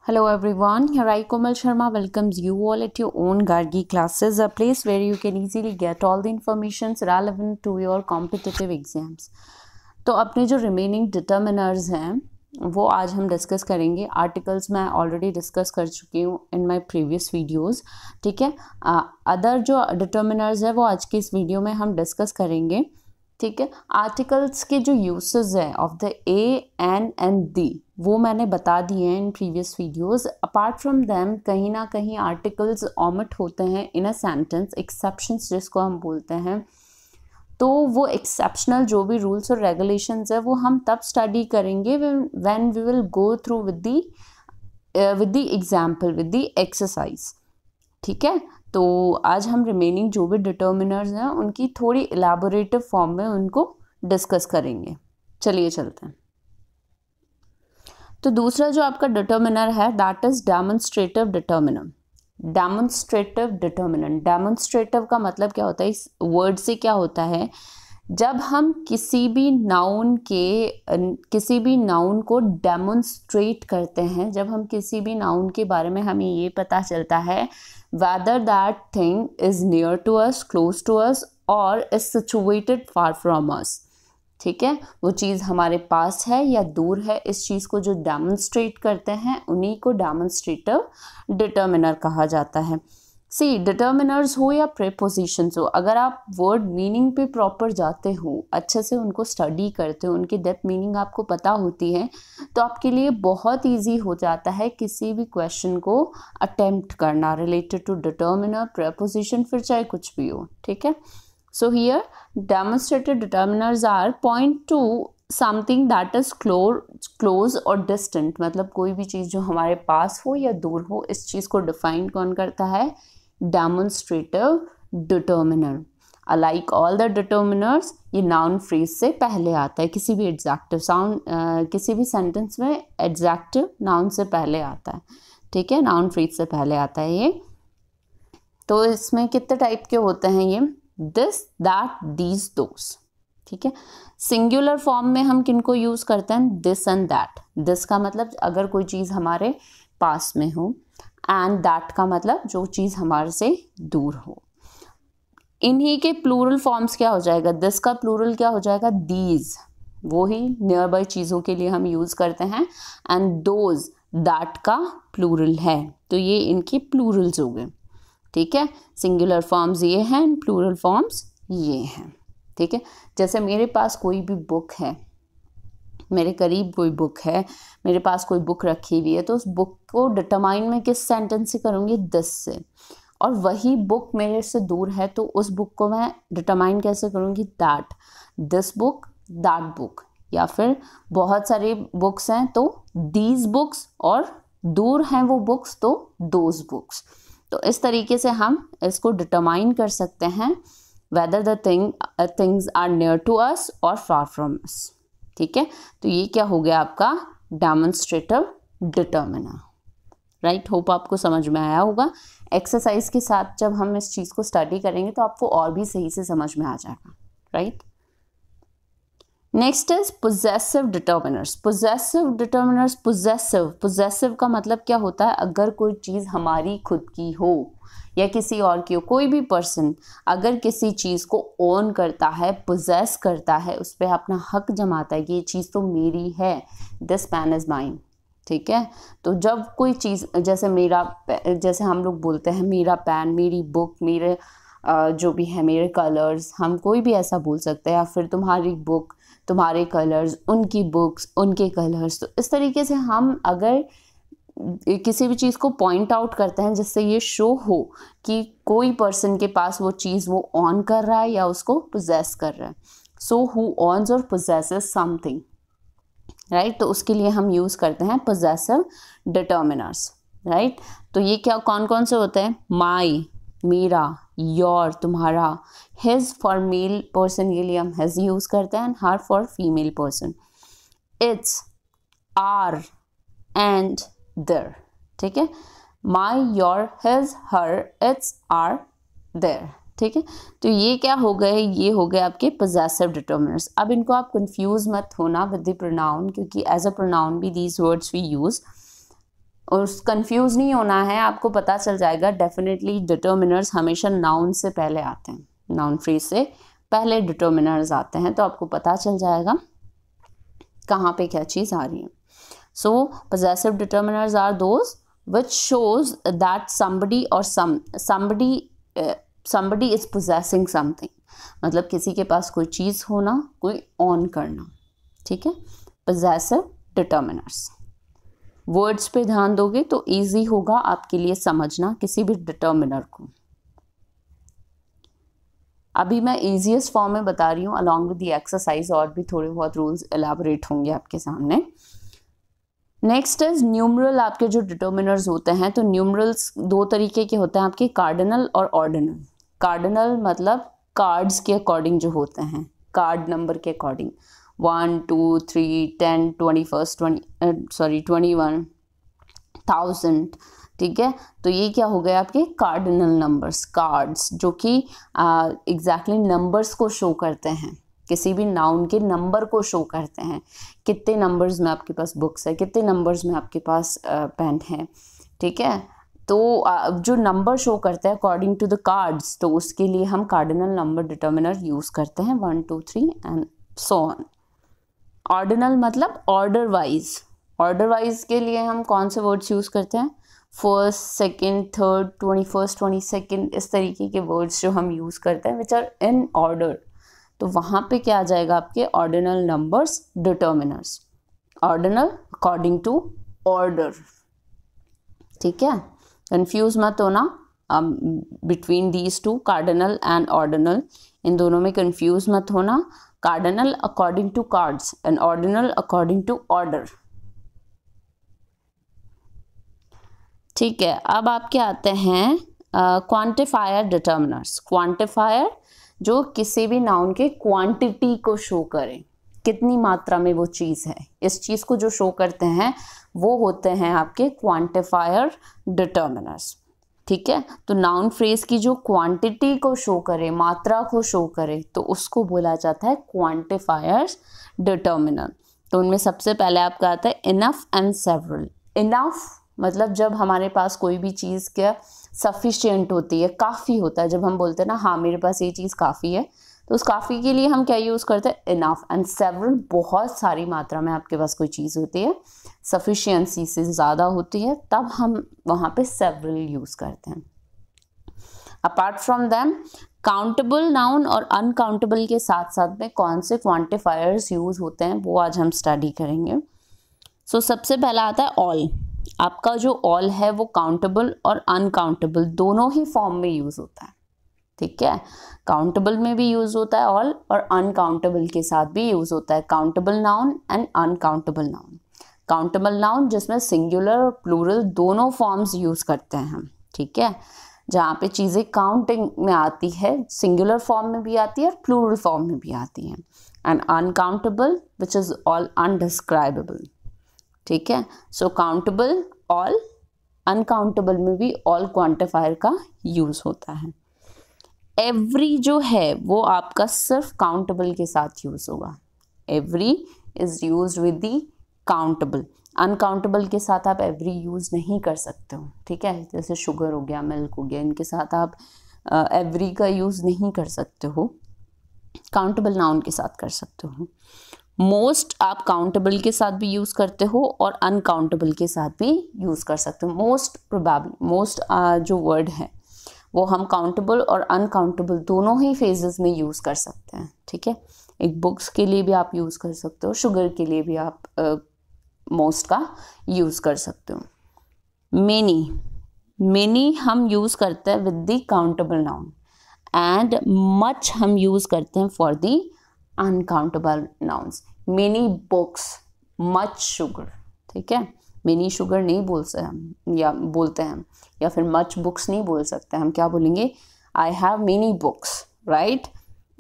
Hello everyone, here I Komal Sharma welcomes you all at your own Gargi classes, a place where you can easily get all the informations relevant to your competitive exams. तो अपने जो remaining determiners हैं वो आज हम discuss करेंगे. Articles मैं already discuss कर चुकी हूँ इन माय प्रीवियस वीडियोस. ठीक है, अदर जो डिटर्मिनर्स है वो आज की इस वीडियो में हम डिस्कस करेंगे. ठीक है, आर्टिकल्स के जो यूसेस हैं of the A N and the वो मैंने बता दिए हैं in previous videos. Apart from them कहीं ना कहीं आर्टिकल्स ऑमिट होते हैं इन अ सेंटेंस, एक्सेप्शंस जिसको हम बोलते हैं. तो वो एक्सेप्शनल जो भी रूल्स और रेगुलेशंस है वो हम तब स्टडी करेंगे when we will go through with the example, with the exercise. ठीक है, तो आज हम रिमेनिंग जो भी डिटर्मिनर्स हैं उनकी थोड़ी इलैबोरेटिव फॉर्म में उनको डिस्कस करेंगे. चलिए चलते हैं. तो दूसरा जो आपका डिटर्मिनर है that is demonstrative determiner. Demonstrative determiner, demonstrative का मतलब क्या होता है, इस वर्ड से क्या होता है, जब हम किसी भी नाउन को डेमोन्स्ट्रेट करते हैं, जब हम किसी भी नाउन के बारे में हमें ये पता चलता है whether that thing is near to us, close to us or is situated far from us. ठीक है, वो चीज़ हमारे पास है या दूर है, इस चीज़ को जो डेमोन्स्ट्रेट करते हैं उन्हीं को डेमोन्स्ट्रेटिव डिटर्मिनर कहा जाता है. सी, डिटर्मिनर्स हो या प्रीपोजिशंस हो, अगर आप वर्ड मीनिंग पे प्रॉपर जाते हो, अच्छे से उनको स्टडी करते हो, उनकी डेप्थ मीनिंग आपको पता होती है, तो आपके लिए बहुत इजी हो जाता है किसी भी क्वेश्चन को अटेम्प्ट करना रिलेटेड टू डिटर्मिनर, प्रीपोजिशन, फिर चाहे कुछ भी हो. ठीक है, so here demonstrative determiners are point to something that is close और डिस्टेंट. मतलब कोई भी चीज़ जो हमारे पास हो या दूर हो, इस चीज़ को डिफाइन कौन करता है, demonstrative determiner. Alike all the determiners ये नाउन फ्रेज से पहले आता है. किसी भी एडजेक्टिव साउंड किसी भी सेंटेंस में एडजेक्टिव नाउन से पहले आता है. ठीक है, नाउन फ्रेज से पहले आता है ये. तो इसमें कितने टाइप के होते हैं ये, दिस, दैट, दीज, दोस. ठीक है, सिंगुलर फॉर्म में हम किनको यूज करते हैं, दिस एंड दैट. दिस का मतलब अगर कोई चीज़ हमारे पास में हो, एंड दैट का मतलब जो चीज़ हमारे से दूर हो. इन्हीं के प्लूरल फॉर्म्स क्या हो जाएगा, दिस का प्लूरल क्या हो जाएगा, दीज, वो ही नियर बाय चीज़ों के लिए हम यूज़ करते हैं. एंड दोज दैट का प्लूरल है, तो ये इनके प्लूरल्स हो गए. ठीक है, सिंगुलर फॉर्म्स ये हैं, प्लूरल फॉर्म्स ये हैं. ठीक है, जैसे मेरे पास कोई भी बुक है, मेरे करीब कोई बुक है, मेरे पास कोई बुक रखी हुई है, तो उस बुक को डिटरमाइन मैं किस सेंटेंस से करूँगी, दिस से. और वही बुक मेरे से दूर है तो उस बुक को मैं डिटरमाइन कैसे करूँगी, that, this book, that book. या फिर बहुत सारे बुक्स हैं तो दीज बुक्स, और दूर हैं वो बुक्स तो दोज बुक्स. तो इस तरीके से हम इसको डिटरमाइन कर सकते हैं whether the things are near to us or far from us. ठीक है, तो ये क्या हो गया आपका डेमोन्स्ट्रेटिव डिटर्मिनर. राइट, होप आपको समझ में आया होगा. एक्सरसाइज के साथ जब हम इस चीज़ को स्टडी करेंगे तो आपको और भी सही से समझ में आ जाएगा. Right, next is possessive determiners. Possessive determiners, possessive का मतलब क्या होता है, अगर कोई चीज़ हमारी खुद की हो या किसी और की हो, कोई भी पर्सन अगर किसी चीज़ को ओन करता है, पोजेस करता है, उस पर अपना हक जमाता है कि ये चीज़ तो मेरी है, दिस पेन इज़ माइन. ठीक है, तो जब कोई चीज़ जैसे हम लोग बोलते हैं मेरा पेन, मेरी बुक, मेरे जो भी है, मेरे कलर्स, हम कोई भी ऐसा बोल सकते हैं, या फिर तुम्हारी बुक, तुम्हारे कलर्स, उनकी बुक्स, उनके कलर्स. तो इस तरीके से हम अगर किसी भी चीज़ को पॉइंट आउट करते हैं जिससे ये शो हो कि कोई पर्सन के पास वो चीज़ वो ऑन कर रहा है या उसको पोजेस कर रहा है. सो हु ऑन्स और पोजेसेस समथिंग. राइट, तो उसके लिए हम यूज़ करते हैं पोजेसिव डिटर्मिनर्स. राइट, तो ये क्या कौन कौन से होते हैं, माई, मेरा, योर, तुम्हारा, हिज फॉर मेल पर्सन के लिए हम हिज यूज़ करते हैं, her for female person, its, our, and, their. ठीक है, my, your, his, her, its, our, their. ठीक है, तो ये क्या हो गए, ये हो गए आपके पोजेसिव डिटर्मिनर्स. अब इनको आप कंफ्यूज मत होना विद द प्रोनाउन, क्योंकि एज अ प्रोनाउन भी दीज वर्ड्स वी यूज. और कंफ्यूज नहीं होना है, आपको पता चल जाएगा। डेफिनेटली डिटर्मिनर्स हमेशा नाउन से पहले आते हैं, नाउन फ्रेज से पहले डिटर्मिनर्स आते हैं, तो आपको पता चल जाएगा कहाँ पे क्या चीज़ आ रही है। So possessive determiners are those which shows that somebody or somebody is possessing something, मतलब किसी के पास कोई चीज़ होना, कोई ऑन करना, ठीक है। possessive determiners, वर्ड्स पे ध्यान दोगे तो इजी होगा आपके लिए समझना किसी भी डिटर्मिनर को। अभी मैं इजीएस्ट फॉर्म में बता रही हूँ अलॉन्ग विद द एक्सरसाइज, और भी थोड़े बहुत रूल्स एलैबोरेट होंगे आपके सामने। Next is numeral. आपके जो डिटर्मिनर्स होते हैं, तो न्यूमरल्स दो तरीके के होते हैं आपके, कार्डिनल और ऑर्डिनल। कार्डिनल मतलब कार्ड्स के अकॉर्डिंग जो होते हैं, कार्ड नंबर के अकॉर्डिंग, 1 2 3 10 21 1000, ठीक है। तो ये क्या हो गए आपके कार्डिनल नंबर्स, कार्ड्स, जो कि एग्जैक्टली नंबर्स को शो करते हैं, किसी भी नाउन के नंबर को शो करते हैं। कितने नंबर्स में आपके पास बुक्स है, कितने नंबर्स में आपके पास पेन है, ठीक है। तो जो नंबर शो करते हैं अकॉर्डिंग टू द कार्ड्स, तो उसके लिए हम कार्डिनल नंबर डिटर्मिनर यूज करते हैं, 1 2 3 एंड सो ऑन। ऑर्डिनल मतलब ऑर्डर वाइज। ऑर्डर वाइज के लिए हम कौन से वर्ड्स यूज करते हैं, first, second, third, 21st, 22nd, इस तरीके के वर्ड्स जो हम यूज करते हैं विच आर इन ऑर्डर। तो वहाँ पे क्या आ जाएगा आपके ordinal numbers determiners, ordinal according to order, ठीक है। कंफ्यूज मत होना between these two, cardinal and ordinal, इन दोनों में कंफ्यूज मत होना। Cardinal according to cards and ordinal according to order, ठीक है। अब आपके आते हैं क्वांटिफायर डिटर्मिनर्स। क्वांटिफायर जो किसी भी नाउन के क्वांटिटी को शो करें, कितनी मात्रा में वो चीज़ है, इस चीज़ को जो शो करते हैं वो होते हैं आपके क्वांटिफायर डिटर्मिनर्स, ठीक है। तो नाउन फ्रेज की जो क्वांटिटी को शो करे, मात्रा को शो करे, तो उसको बोला जाता है क्वांटिफायर डिटर्मिनर। तो उनमें सबसे पहले आपका आता है इनफ एंड सेवरल। इनफ मतलब जब हमारे पास कोई भी चीज़ क्या सफिशिएंट होती है, काफ़ी होता है, जब हम बोलते हैं ना हाँ मेरे पास ये चीज़ काफ़ी है, तो उस काफ़ी के लिए हम क्या यूज़ करते हैं, इनफ। एंड सेवरल बहुत सारी मात्रा में आपके पास कोई चीज़ होती है, सफिशिएंसी से ज़्यादा होती है, तब हम वहाँ पे सेवरल यूज़ करते हैं। Apart from them countable noun और अनकाउंटेबल के साथ साथ में कौन से क्वांटिफायर्स यूज़ होते हैं वो आज हम स्टडी करेंगे। सो सबसे पहला आता है ऑल। आपका जो ऑल है वो काउंटेबल और अनकाउंटेबल दोनों ही फॉर्म में यूज़ होता है, ठीक है। काउंटेबल में भी यूज़ होता है ऑल, और अनकाउंटेबल के साथ भी यूज़ होता है, countable noun and uncountable noun. Countable noun जिसमें सिंगुलर और प्लूरल दोनों फॉर्म्स यूज़ करते हैं हम, ठीक है। जहाँ पे चीज़ें काउंटिंग में आती है, सिंगुलर फॉर्म में भी आती है और प्लूरल फॉर्म में भी आती हैं। And uncountable which is all indescribable, ठीक है। सो काउंटेबल ऑल, अनकाउंटेबल में भी ऑल क्वांटिफायर का यूज़ होता है। एवरी जो है वो आपका सिर्फ काउंटेबल के साथ यूज़ होगा, every is use with the countable. Uncountable के साथ आप एवरी यूज़ नहीं कर सकते हो, ठीक है। जैसे शुगर हो गया, मिल्क हो गया, इनके साथ आप एवरी का यूज़ नहीं कर सकते हो, काउंटेबल नाउन के साथ कर सकते हो। मोस्ट आप काउंटेबल के साथ भी यूज़ करते हो और अनकाउंटेबल के साथ भी यूज़ कर सकते हो। मोस्ट प्रोबेबली, मोस्ट जो वर्ड है वो हम काउंटेबल और अनकाउंटेबल दोनों ही फेजेस में यूज़ कर सकते हैं, ठीक है। एक बुक्स के लिए भी आप यूज़ कर सकते हो, शुगर के लिए भी आप मोस्ट का यूज़ कर सकते हो। मेनी हम यूज़ करते हैं with the countable noun, and much हम यूज़ करते हैं for the uncountable nouns. Many books, much sugar, ठीक है। मेनी शुगर नहीं बोलते हम, या फिर मच बुक्स नहीं बोल सकते, हम क्या बोलेंगे, I have many books, right.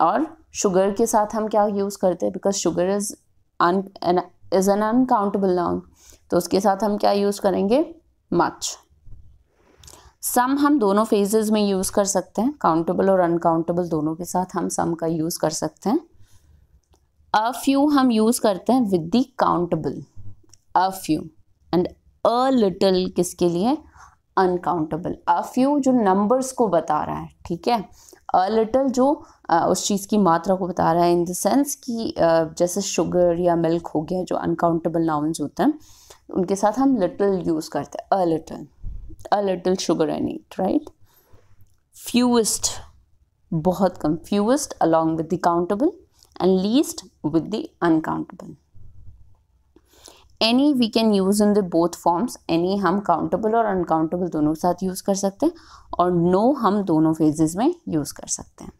और शुगर के साथ हम क्या यूज़ करते हैं, because sugar is an uncountable noun, तो उसके साथ हम क्या यूज़ करेंगे, मच। सम हम दोनों फेजेस में यूज़ कर सकते हैं, काउंटेबल और अनकाउंटेबल दोनों के साथ हम सम का यूज़ कर सकते हैं। अ फ्यू हम यूज़ करते हैं with the countable, a few, and a little किसके लिए? अनकाउंटेबल। अ फ्यू जो नंबर्स को बता रहा है, ठीक है। अ लिटिल जो उस चीज़ की मात्रा को बता रहा है, इन द सेंस कि जैसे शुगर या मिल्क हो गया, जो अनकाउंटेबल नाउन्स होते हैं उनके साथ हम लिटिल यूज़ करते हैं। A little sugar in it, right. Fewest, बहुत कम। Fewest along with the countable and least with the uncountable. Any we can use in the both forms. Any हम काउंटेबल और अनकाउंटेबल दोनों के साथ यूज कर सकते हैं, और नो हम दोनों फेजेस में यूज कर सकते हैं।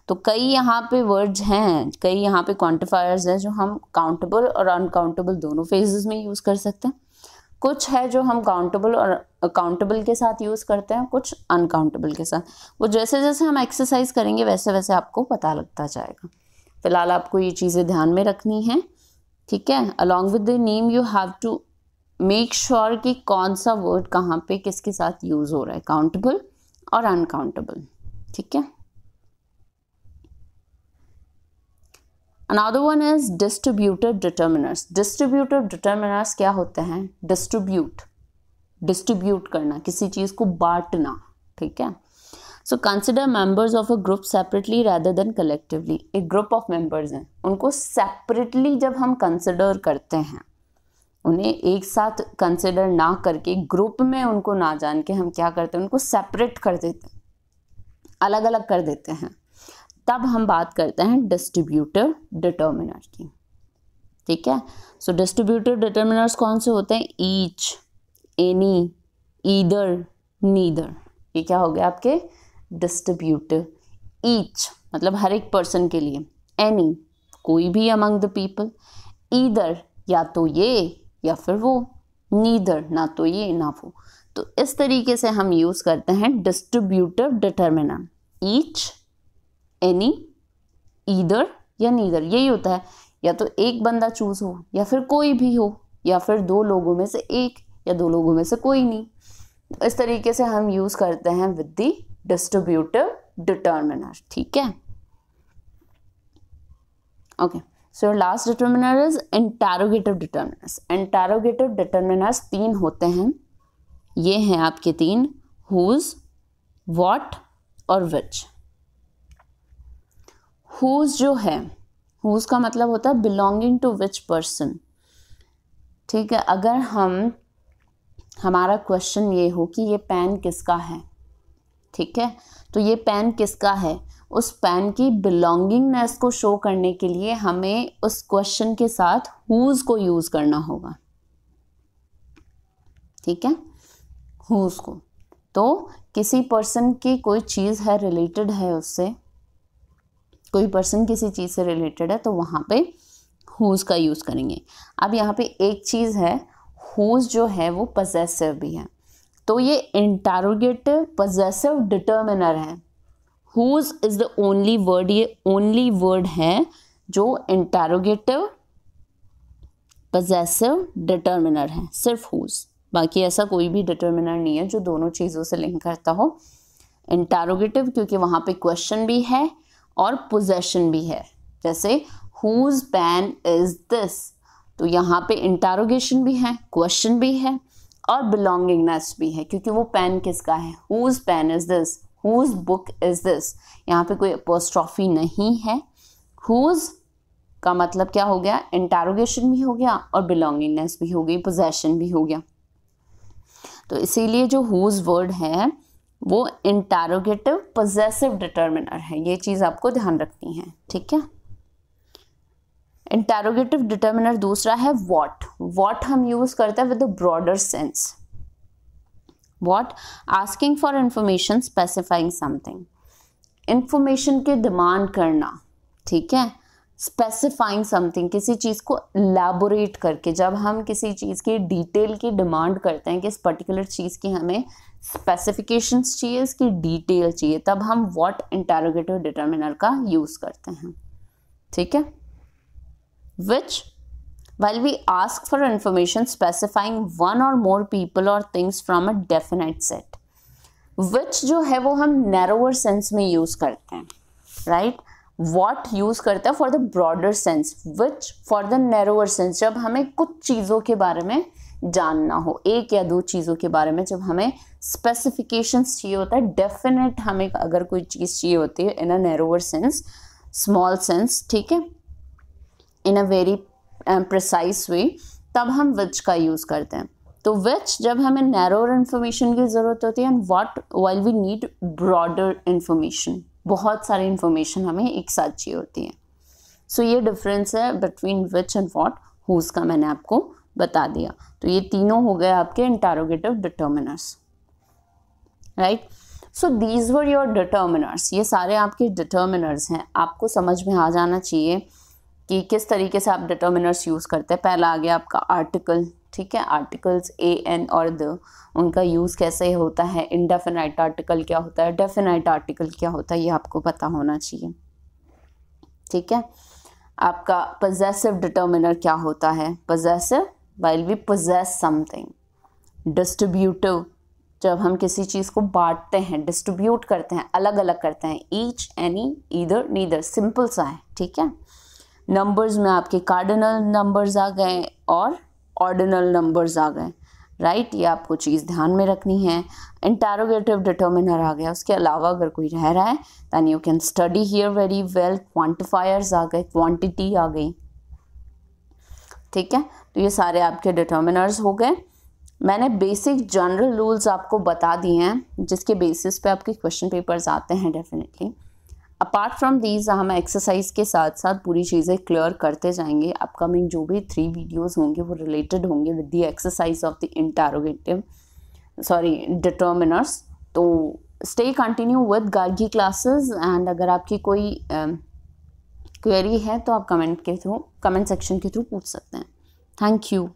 तो कई यहाँ पे वर्ड्स हैं, कई यहाँ पे क्वांटिफायर्स हैं जो हम काउंटेबल और अनकाउंटेबल दोनों फेजेस में यूज कर सकते हैं। कुछ है जो हम काउंटेबल और काउंटेबल के साथ यूज करते हैं, कुछ अनकाउंटेबल के साथ। वो जैसे जैसे हम एक्सरसाइज करेंगे वैसे वैसे आपको पता लगता जाएगा। फिलहाल आपको ये चीज़ें ध्यान में रखनी है, ठीक है। Along with the name you have to make sure कि कौन सा वर्ड कहाँ पे किसके साथ यूज हो रहा है, काउंटेबल और अनकाउंटेबल, ठीक है। Another one is distributive determiners. Distributive determiners क्या होते हैं? डिस्ट्रीब्यूट करना, किसी चीज को बांटना, ठीक है। So consider members of a group separately rather than collectively. एक ग्रुप ऑफ मेंबर्स हैं, उनको सेपरेटली जब हम कंसिडर करते हैं, उन्हें एक साथ कंसिडर ना करके ग्रुप में उनको ना जान के हम क्या करते हैं, उनको सेपरेट कर देते हैं, अलग अलग कर देते हैं, तब हम बात करते हैं डिस्ट्रीब्यूटिव डिटर्मिनर की, ठीक है। सो डिस्ट्रीब्यूटिव डिटर्मिनर्स कौन से होते हैं? Each, any, either, neither. ये क्या हो गया आपके? डिस्ट्रीब्यूटिव। ईच मतलब हर एक पर्सन के लिए, एनी कोई भी अमंग द पीपल, ईदर या तो ये या फिर वो, नीदर ना तो ये ना वो। तो इस तरीके से हम यूज करते हैं distributive determiner. Each, any, either या नीदर, यही होता है। या तो एक बंदा चूज हो या फिर कोई भी हो, या फिर दो लोगों में से एक या दो लोगों में से कोई नहीं। इस तरीके से हम यूज करते हैं विद द डिस्ट्रीब्यूटिव डिटर्मिनर, ठीक है। Okay, so last determiner is interrogative determiners. Interrogative determiners तीन होते हैं, ये हैं आपके तीन, हुज, व्हाट और विच। हुज जो है, हुज का मतलब होता है बिलोंगिंग टू विच पर्सन, ठीक है। अगर हमारा क्वेश्चन ये हो कि ये पेन किसका है, ठीक है, तो ये पेन किसका है, उस पेन की बिलोंगिंगनेस को शो करने के लिए हमें उस क्वेश्चन के साथ हुज को यूज करना होगा, ठीक है, हुज को। तो किसी पर्सन की कोई चीज है, रिलेटेड है उससे, कोई पर्सन किसी चीज से रिलेटेड है, तो वहां पे हुज का यूज करेंगे। अब यहाँ पे एक चीज है, हुज जो है वो पजेसिव भी है, तो ये इंटरोगेटिव पजेसिव डिटर्मिनर है। Whose is the only word, ये ओनली वर्ड है जो इंटरोगेटिव पजेसिव डिटर्मिनर है, सिर्फ हुज। बाकी ऐसा कोई भी डिटर्मिनर नहीं है जो दोनों चीजों से लिंक करता हो। इंटरोगेटिव क्योंकि वहां पे क्वेश्चन भी है और पोजेशन भी है, जैसे हुज पेन इज दिस, तो यहाँ पे इंटरोगेशन भी है, क्वेश्चन भी है और बिलोंगिंगनेस भी है, क्योंकि वो पेन किसका है, whose pen is this, whose book is this. यहाँ पे कोई अपोस्ट्रोफी नहीं है। हुज का मतलब क्या हो गया, इंटरोगेशन भी हो गया और बिलोंगिंगनेस भी हो गई, पोजेशन भी हो गया। तो इसीलिए जो हुज वर्ड है वो इंटरोगेटिव पजेसिव डिटर्मिनर है, ये चीज आपको ध्यान रखनी है, ठीक है। इंटरोगेटिव डिटर्मिनर दूसरा है व्हाट। व्हाट हम यूज करते हैं with a broader sense. What, asking for information, specifying something, information की डिमांड करना, ठीक है। स्पेसिफाइंग समथिंग, किसी चीज को एलैबोरेट करके, जब हम किसी चीज की डिटेल की डिमांड करते हैं कि इस पर्टिकुलर चीज की हमें स्पेसिफिकेशंस चाहिए, इसकी डिटेल चाहिए, तब हम व्हाट इंटरोगेटिव डिटर्मिनर का यूज करते हैं, ठीक है। विच, while we ask for information specifying one or more people or things from a definite set. Which जो है वो हम narrower sense में use करते हैं, right? What use करते हैं for the broader sense, which for the narrower sense, जब हमें कुछ चीज़ों के बारे में जानना हो, एक या दो चीज़ों के बारे में। जब हमें स्पेसिफिकेशंस चाहिए होता है, डेफिनेट हमें अगर कोई चीज़ चाहिए होती है इन अ नैरोअर सेंस, स्मॉल सेंस, ठीक है, इन अ वेरी प्रिसाइज वे, तब हम विच का यूज़ करते हैं। तो विच जब हमें नैरोअर इन्फॉर्मेशन की ज़रूरत होती है, and what while we need broader information, बहुत सारी इन्फॉर्मेशन हमें एक साथ चाहिए होती है। सो ये डिफरेंस है between which and what, whose का मैंने आपको बता दिया। तो ये तीनों हो गए आपके interrogative determiners, right. So these were your determiners, ये सारे आपके डिटर्मिनर्स हैं। आपको समझ में आ जाना चाहिए कि किस तरीके से आप डिटर्मिनर्स यूज़ करते हैं। पहला आ गया आपका आर्टिकल, ठीक है, आर्टिकल्स ए एन और द, उनका यूज़ कैसे होता है, इंडेफिनाइट आर्टिकल क्या होता है, डेफिनाइट आर्टिकल क्या होता है, ये आपको पता होना चाहिए, ठीक है। आपका पोजेसिव डिटर्मिनर क्या होता है, possessive while we possess something. Distributive, जब हम किसी चीज़ को बांटते हैं, डिस्ट्रीब्यूट करते हैं, अलग अलग करते हैं, each, any, either, neither, simple सा है, ठीक है। नंबर्स में आपके कार्डिनल नंबर्स आ गए और ऑर्डिनल नंबर्स आ गए, राइट, ये आपको चीज़ ध्यान में रखनी है। इंटरोगेटिव डिटर्मिनर आ गया। उसके अलावा अगर कोई रह रहा है then you can study here very well. Quantifiers आ गए, क्वांटिटी आ गई, ठीक है। तो ये सारे आपके डिटर्मिनर्स हो गए। मैंने बेसिक जनरल रूल्स आपको बता दिए हैं जिसके बेसिस पे आपके क्वेश्चन पेपर्स आते हैं डेफिनेटली। अपार्ट फ्रॉम दीज हम एक्सरसाइज के साथ साथ पूरी चीज़ें क्लियर करते जाएंगे। अपकमिंग जो भी 3 वीडियोस होंगे वो रिलेटेड होंगे with the exercise of the interrogative determiners. तो stay continue with Gargi classes, and अगर आपकी कोई क्वेरी है तो आप कमेंट सेक्शन के थ्रू पूछ सकते हैं। Thank you.